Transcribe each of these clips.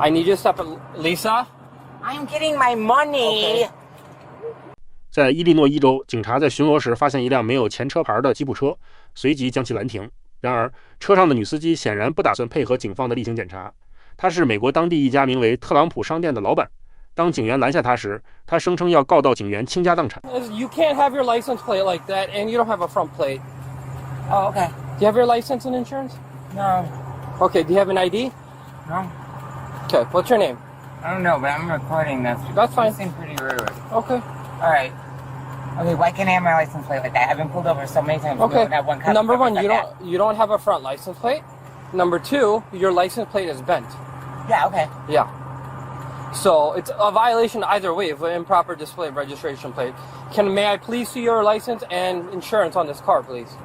I need you to step Lisa. I'm getting my money. 在伊利诺伊州，警察在巡逻时发现一辆没有前车牌的吉普车，随即将其拦停。然而，车上的女司机显然不打算配合警方的例行检查。她是美国当地一家名为特朗普商店的老板。当警员拦下她时，她声称要告到警员倾家荡产。You can't have your license plate like that, and you don't have a front plate. Oh, okay. Do you have your license and insurance? No. Okay, do you have an ID? No. Okay, what's your name? I don't know, but I'm recording this. That's fine. You seem pretty rude. Okay. All right. Okay, why can't I have my license plate like that? I've been pulled over so many times. Okay. Have one Number one, like you don't have a front license plate. Number two, your license plate is bent. Yeah, okay. Yeah. So it's a violation either way of improper display of registration plate. May I please see your license and insurance on this car, please?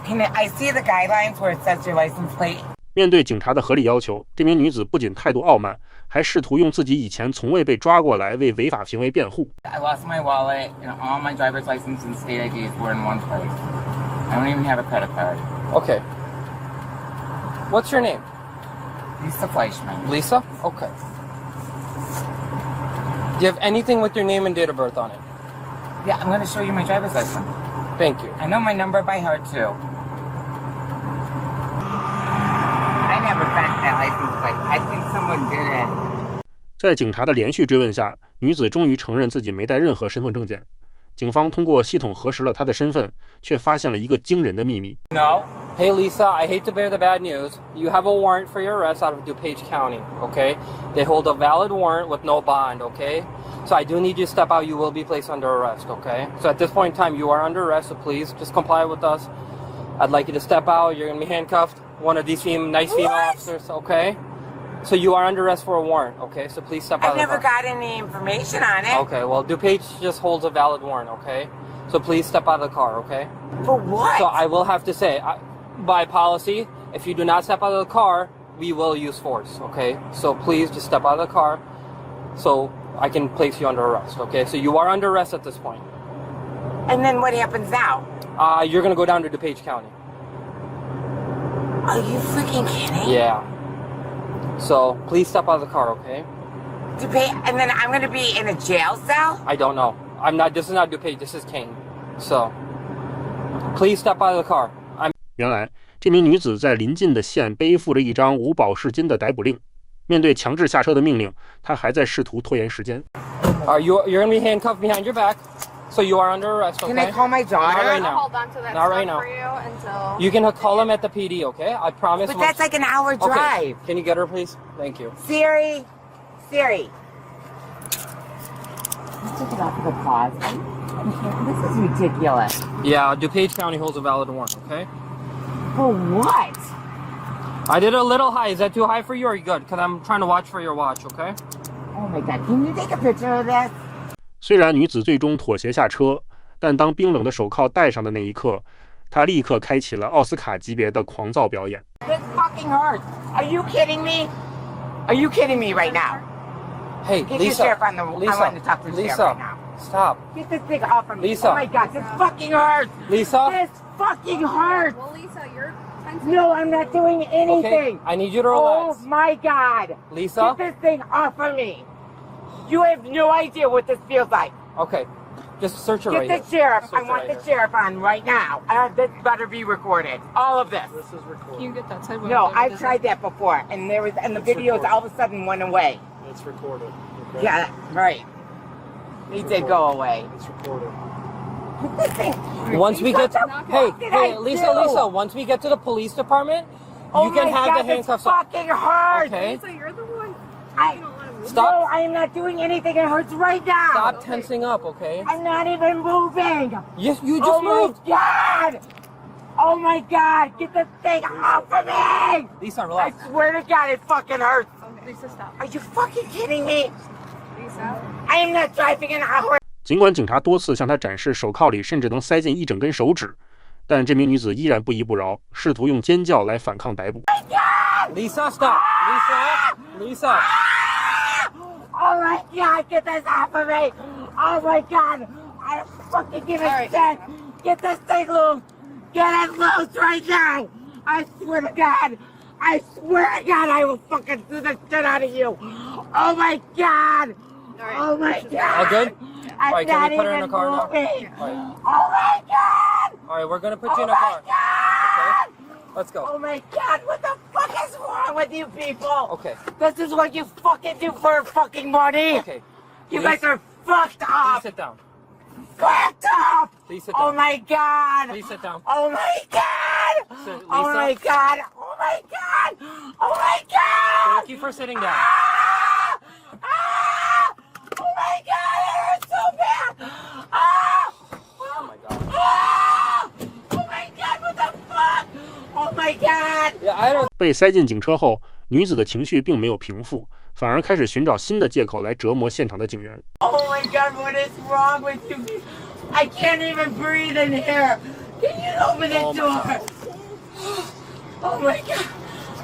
Can I see the guidelines where it says your license plate? 面对警察的合理要求，这名女子不仅态度傲慢，还试图用自己以前从未被抓过来为违法行为辩护。I lost my wallet and all my driver's license and state IDs were in one place. I don't even have a credit card. Okay. What's your name? Lisa Fleischman. Lisa? Okay. Do you have anything with your name and date of birth on it? Yeah, I'm going to show you my driver's license. Thank you. I know my number by heart, too. I never bent that license plate. I think someone did it. 在警察的连续追问下，女子终于承认自己没带任何身份证件。警方通过系统核实了她的身份，却发现了一个惊人的秘密。No. Hey, Lisa, I hate to bear the bad news. You have a warrant for your arrest out of DuPage County, okay? They hold a valid warrant with no bond, okay? So I do need you to step out. You will be placed under arrest, okay? So at this point in time, you are under arrest, so please just comply with us. I'd like you to step out. You're going to be handcuffed. One of these nice female officers, okay? So you are under arrest for a warrant, okay? So please step out I of the car. never got any information on it. Okay, well, DuPage just holds a valid warrant, okay? So please step out of the car, okay? For what? So I will have to say, by policy, if you do not step out of the car, we will use force, okay? So please just step out of the car so I can place you under arrest, okay? So you are under arrest at this point. And then what happens now? You're going to go down to DuPage County. Are you freaking kidding? Yeah. So please step out of the car, okay? DuPage, and then I'm going to be in a jail cell? I don't know. This is not DuPage, this is Kane. So please step out of the car. 原来，这名女子在邻近的县背负着一张无保释金的逮捕令。面对强制下车的命令，她还在试图拖延时间。You're going to be handcuffed behind your back, so you are under arrest, okay? Can I call my daughter? Not right now. Hold on to that Not stuff right now. for you until... You can call them at the PD, okay? I promise. But that's like an hour drive. Okay. Can you get her, please? Thank you. Siri. Let's take it off of the pause. This is ridiculous. Yeah, DuPage County holds a valid warrant, okay? For what? I did a little high. Is that too high for you or are you good? Because I'm trying to watch for your watch, okay? Oh my god, can you take a picture of this? 虽然女子最终妥协下车，但当冰冷的手铐戴上的那一刻，她立刻开启了奥斯卡级别的狂躁表演。This fucking hurts. Are you kidding me? Are you kidding me right now? Hey, Get Lisa. the sheriff on the... Lisa. I want to talk to the sheriff right now. Stop. Get this thing off of me. Lisa. Oh my god, this fucking hurts. Lisa. This fucking hurts. Well, Lisa, you're... No, I'm not doing anything. Okay, I need you to relax. Oh my god. Lisa. Get this thing off of me. You have no idea what this feels like. Okay, just search it Get right the here. sheriff. Search I it want right the here. sheriff on right now. This better be recorded. All of this. This is recorded. Can you get that side? No, I've tried that before, and the videos all of a sudden went away. It's recorded. Okay? Yeah, right. They did go away. It's recorded. This thing. Once we get What the hey, fuck did I Lisa, do? Lisa, once we get to the police department, Oh you can my have god, the handcuffs this on. fucking hurts. Okay? Lisa, you're the one. I, You don't want to move. Stop. No, I am not doing anything. It hurts right now. Stop tensing up, okay? I'm not even moving. Yes, you just Oh moved. my god. Oh my god. Get this thing off of me. Lisa, I relax. swear to god, it fucking hurts. Okay, Lisa, stop. Are you fucking kidding me? Lisa. I am not driving an hour. 尽管警察多次向她展示手铐里甚至能塞进一整根手指，但这名女子依然不依不饶，试图用尖叫来反抗逮捕。Lisa, stop. Lisa. Oh my god, get this off of me. Oh my god. I don't fucking give a shit. Get this thing loose. Get it loose right now. I swear to god. I swear to God, I will fucking do the shit out of you. Oh my God. Oh my God. All good? I'm Alright, can not we put her in even a car now? moving. Alright. Oh my God. Alright, we're gonna put you Oh in a car. my God. Okay? Let's go. Oh my God, what the fuck is wrong with you people? Okay. This is what you fucking do for fucking money. Okay. You Please- guys are fucked Please up. sit down. Fucked up. Please sit Oh down. my God. Please sit down. Oh my God. Sit- Oh Lisa. my God. Oh my God. Oh my God. Thank you for sitting down. Ah! Ah! Oh my God, it hurts so bad. Ah! Oh my god. Ah! Oh my God, what the fuck? Oh my God. Yeah, I don't. 被塞进警车后，女子的情绪并没有平复，反而开始寻找新的借口来折磨现场的警员。Oh my God, what is wrong with you? I can't even breathe in here. Can you open the door? Oh my God.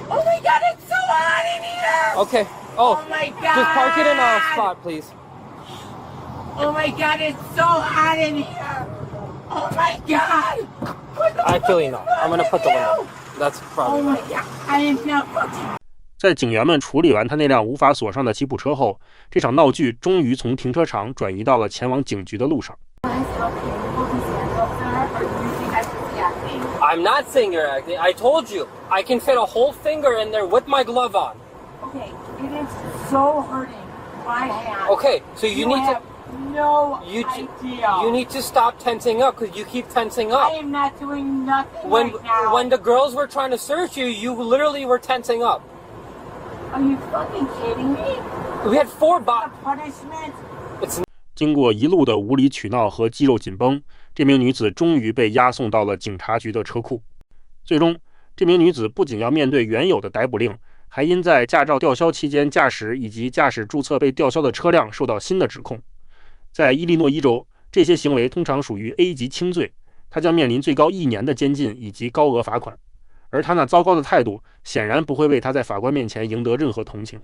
Oh my God, it's so hot in here. Okay. Oh, Oh my God. just park it in a spot, please. Oh my God, it's so hot in here. Oh my God. What the Actually, fuck no. is I'm gonna wrong put the with window. you? That's Oh probably. my God, I am not fucking. 在警员们处理完他那辆无法锁上的吉普车后，这场闹剧终于从停车场转移到了前往警局的路上。I'm not saying you're acting. I told you. I can fit a whole finger in there with my glove on. Okay, it is so hurting my hand. Okay, so you need have no You idea. need to stop tensing up because you keep tensing I up. am not doing nothing When right now. when the girls were trying to search you, you literally were tensing up. Are you fucking kidding me? We had 4 The bots. punishment? It's 经过一路的无理取闹和肌肉紧绷，这名女子终于被押送到了警察局的车库。最终，这名女子不仅要面对原有的逮捕令，还因在驾照吊销期间驾驶以及驾驶注册被吊销的车辆受到新的指控。在伊利诺伊州，这些行为通常属于 A 级轻罪，她将面临最高1年的监禁以及高额罚款。而她那糟糕的态度，显然不会为她在法官面前赢得任何同情。